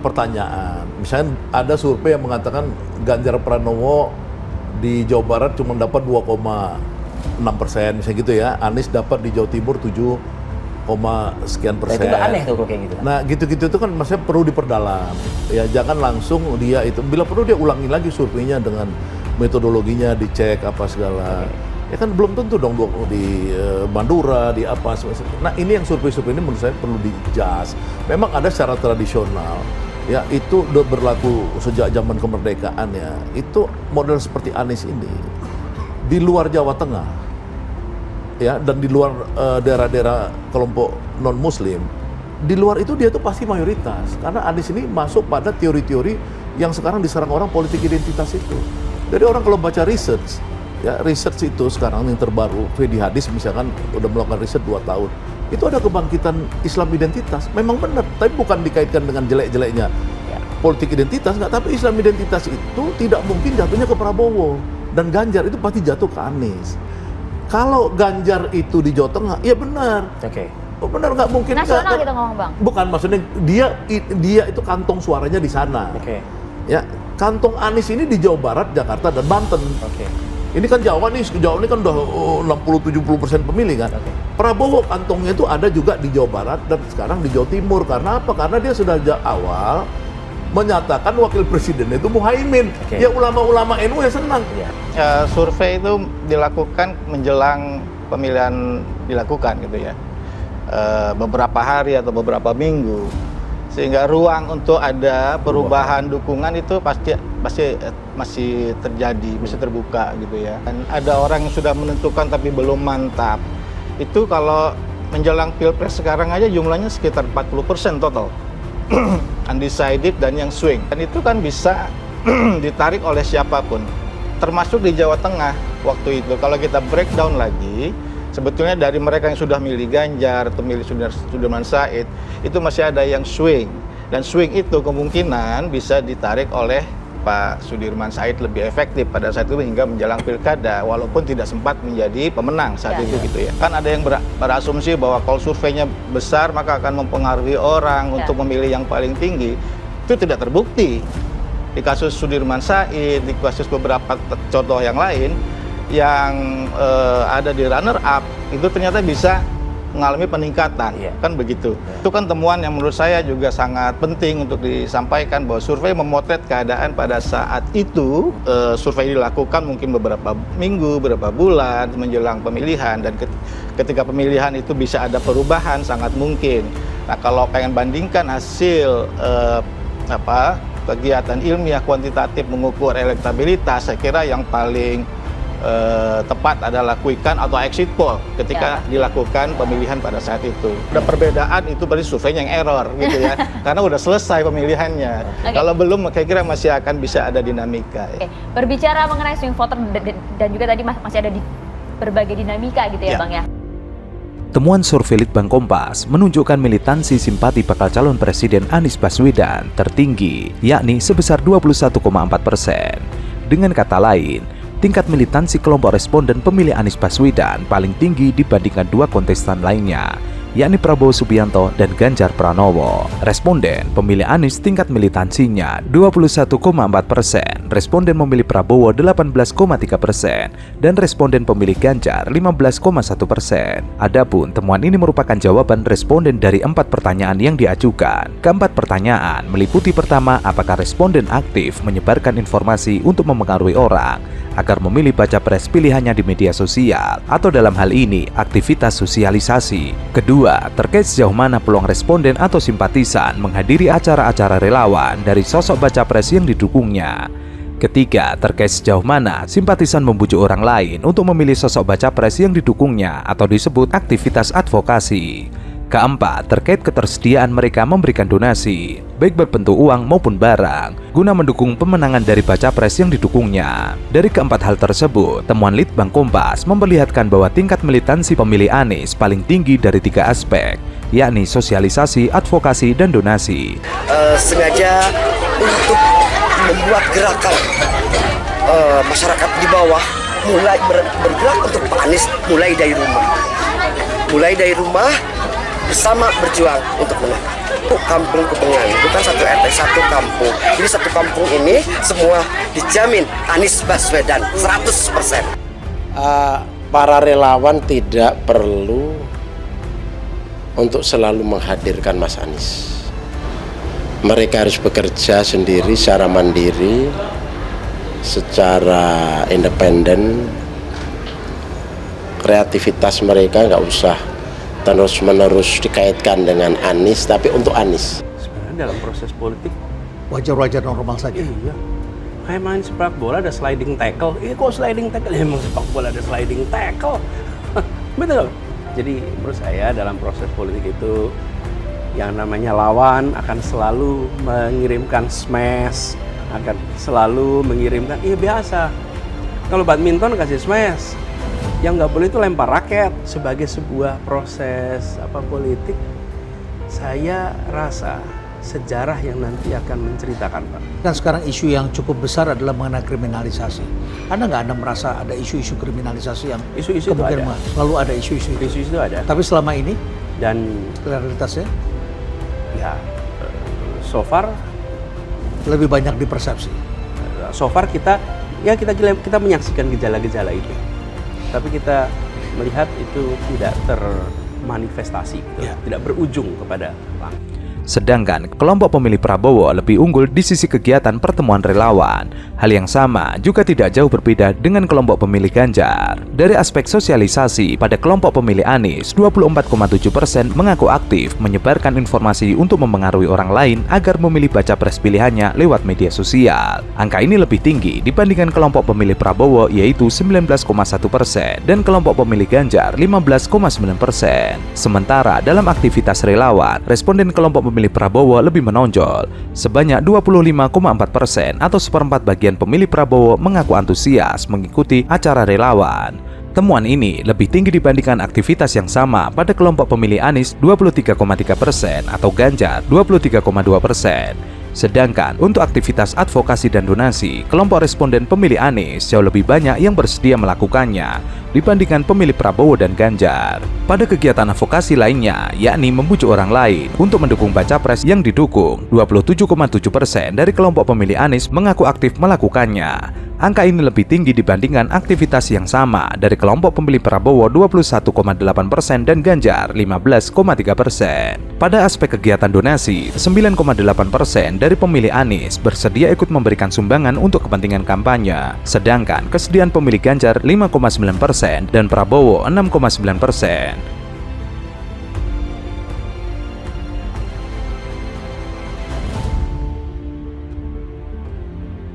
pertanyaan. Misalnya ada survei yang mengatakan Ganjar Pranowo di Jawa Barat cuma dapat 2,6%, misalnya gitu ya. Anies dapat di Jawa Timur 7, sekian persen. Nah, itu nggak aneh tuh kalau kayak gitu. Nah gitu-gitu itu kan maksudnya perlu diperdalam. Ya jangan langsung dia itu, bila perlu dia ulangi lagi surveinya dengan metodologinya, dicek apa segala. Ya kan belum tentu dong di Madura, di apa. Nah ini yang survei-survei ini menurut saya perlu di-adjust. Memang ada secara tradisional, ya itu udah berlaku sejak zaman kemerdekaan ya. Itu model seperti Anies ini di luar Jawa Tengah, ya, dan di luar daerah-daerah kelompok non-Muslim, di luar itu dia tuh pasti mayoritas. Karena Anies ini masuk pada teori-teori yang sekarang diserang orang, politik identitas itu. Jadi orang kalau baca research, ya research itu sekarang yang terbaru, Fedi Hadis misalkan udah melakukan riset 2 tahun, itu ada kebangkitan Islam identitas. Memang benar, tapi bukan dikaitkan dengan jelek-jeleknya politik identitas, nggak. Tapi Islam identitas itu tidak mungkin jatuhnya ke Prabowo, dan Ganjar itu pasti jatuh ke Anies. Kalau Ganjar itu di Jawa Tengah, ya benar. Oke. Benar, nggak mungkin. Nasional kita ngomong, Bang. Bukan, maksudnya dia itu kantong suaranya di sana. Oke. Ya, kantong Anies ini di Jawa Barat, Jakarta, dan Banten. Oke. Ini kan Jawa ini kan udah 60-70% pemilih kan. Oke. Prabowo kantongnya itu ada juga di Jawa Barat dan sekarang di Jawa Timur. Karena apa? Karena dia sudah sejak awal menyatakan wakil presiden itu Muhaimin. Oke. Ya ulama-ulama NU ya senang. Survei itu dilakukan menjelang pemilihan dilakukan gitu ya, beberapa hari atau beberapa minggu, sehingga ruang untuk ada perubahan dukungan itu pasti masih terjadi, masih terbuka gitu ya. Dan ada orang yang sudah menentukan tapi belum mantap. Itu kalau menjelang pilpres sekarang aja jumlahnya sekitar 40% total. Undecided dan yang swing. Dan itu kan bisa ditarik oleh siapapun, termasuk di Jawa Tengah waktu itu. Kalau kita breakdown lagi, sebetulnya dari mereka yang sudah milih Ganjar atau milih Sudirman Said, itu masih ada yang swing. Dan swing itu kemungkinan bisa ditarik oleh Pak Sudirman Said lebih efektif pada saat itu hingga menjelang pilkada, walaupun tidak sempat menjadi pemenang saat itu gitu ya. Kan ada yang berasumsi bahwa kalau surveinya besar maka akan mempengaruhi orang untuk memilih yang paling tinggi. Itu tidak terbukti. Di kasus Sudirman Said, di kasus beberapa contoh yang lain yang ada di runner up itu ternyata bisa mengalami peningkatan, kan begitu. Itu kan temuan yang menurut saya juga sangat penting untuk disampaikan, bahwa survei memotret keadaan pada saat itu. Survei dilakukan mungkin beberapa minggu, beberapa bulan menjelang pemilihan, dan ketika pemilihan itu bisa ada perubahan sangat mungkin. Nah, kalau pengen bandingkan hasil kegiatan ilmiah kuantitatif mengukur elektabilitas, saya kira yang paling tepat adalah quick count atau exit poll ketika dilakukan pemilihan pada saat itu. Ada perbedaan itu berarti surveinya yang error gitu ya, karena udah selesai pemilihannya. Kalau belum, kira-kira masih akan bisa ada dinamika. Berbicara mengenai swing voter dan juga tadi masih ada di berbagai dinamika gitu ya, Bang ya. Temuan survei Litbang Kompas menunjukkan militansi simpati bakal calon Presiden Anies Baswedan tertinggi, yakni sebesar 21,4%. Dengan kata lain, tingkat militansi kelompok responden pemilih Anies Baswedan paling tinggi dibandingkan 2 kontestan lainnya, yakni Prabowo Subianto dan Ganjar Pranowo. Responden pemilih Anies tingkat militansinya 21,4%, responden memilih Prabowo 18,3%, dan responden pemilih Ganjar 15,1%. Adapun temuan ini merupakan jawaban responden dari 4 pertanyaan yang diajukan. Keempat pertanyaan meliputi: pertama, apakah responden aktif menyebarkan informasi untuk mempengaruhi orang agar memilih baca pres pilihannya di media sosial, atau dalam hal ini aktivitas sosialisasi. Kedua, terkait sejauh mana peluang responden atau simpatisan menghadiri acara-acara relawan dari sosok baca pres yang didukungnya. Ketiga, terkait sejauh mana simpatisan membujuk orang lain untuk memilih sosok baca pres yang didukungnya atau disebut aktivitas advokasi. Keempat, terkait ketersediaan mereka memberikan donasi, baik berbentuk uang maupun barang, guna mendukung pemenangan dari baca pres yang didukungnya. Dari keempat hal tersebut, temuan Litbang Kompas memperlihatkan bahwa tingkat militansi pemilih Anies paling tinggi dari 3 aspek, yakni sosialisasi, advokasi, dan donasi. Sengaja untuk membuat gerakan masyarakat di bawah mulai bergerak untuk Pak Anies, mulai dari rumah bersama berjuang untuk menang. satu kampung Kubengan, bukan satu RT, satu kampung. Jadi satu kampung ini semua dijamin Anies Baswedan 100%. Para relawan tidak perlu untuk selalu menghadirkan Mas Anies. Mereka harus bekerja sendiri secara mandiri, secara independen. Kreativitas mereka nggak usah terus-menerus dikaitkan dengan Anies, tapi untuk Anies. Sebenarnya dalam proses politik Wajar-wajar normal saja. iya, kayak main sepak bola ada sliding tackle. Kok sliding tackle? Ya, emang sepak bola ada sliding tackle. Betul. Jadi menurut saya dalam proses politik itu yang namanya lawan akan selalu mengirimkan smash, akan selalu mengirimkan, biasa. Kalau badminton kasih smash, yang nggak boleh itu lempar raket. Sebagai sebuah proses politik, saya rasa sejarah yang nanti akan menceritakan, Pak. Dan sekarang isu yang cukup besar adalah mengenai kriminalisasi. Anda merasa ada isu-isu kriminalisasi yang Isu-isu itu kemungkinan ada. selalu ada isu-isu itu. Isu itu ada. Tapi selama ini Dan realitasnya ya so far persepsi. kita menyaksikan gejala-gejala itu, tapi kita melihat itu tidak termanifestasi, tidak berujung kepada langsung. Sedangkan kelompok pemilih Prabowo lebih unggul di sisi kegiatan pertemuan relawan. Hal yang sama juga tidak jauh berbeda dengan kelompok pemilih Ganjar. Dari aspek sosialisasi, pada kelompok pemilih Anies, 24,7% mengaku aktif menyebarkan informasi untuk mempengaruhi orang lain agar memilih baca pres pilihannya lewat media sosial. Angka ini lebih tinggi dibandingkan kelompok pemilih Prabowo, yaitu 19,1%, dan kelompok pemilih Ganjar 15,9%. Sementara dalam aktivitas relawan, responden kelompok pemilih Prabowo lebih menonjol. Sebanyak 25,4% atau seperempat bagian pemilih Prabowo mengaku antusias mengikuti acara relawan. Temuan ini lebih tinggi dibandingkan aktivitas yang sama pada kelompok pemilih Anies 23,3% atau Ganjar 23,2%. Sedangkan untuk aktivitas advokasi dan donasi, kelompok responden pemilih Anies jauh lebih banyak yang bersedia melakukannya dibandingkan pemilih Prabowo dan Ganjar. Pada kegiatan advokasi lainnya, yakni membujuk orang lain untuk mendukung baca pres yang didukung, 27,7% dari kelompok pemilih Anies mengaku aktif melakukannya. Angka ini lebih tinggi dibandingkan aktivitas yang sama dari kelompok pemilih Prabowo 21,8% dan Ganjar 15,3%. Pada aspek kegiatan donasi, 9,8% dari pemilih Anies bersedia ikut memberikan sumbangan untuk kepentingan kampanye. Sedangkan kesediaan pemilih Ganjar 5,9% dan Prabowo 6,9%.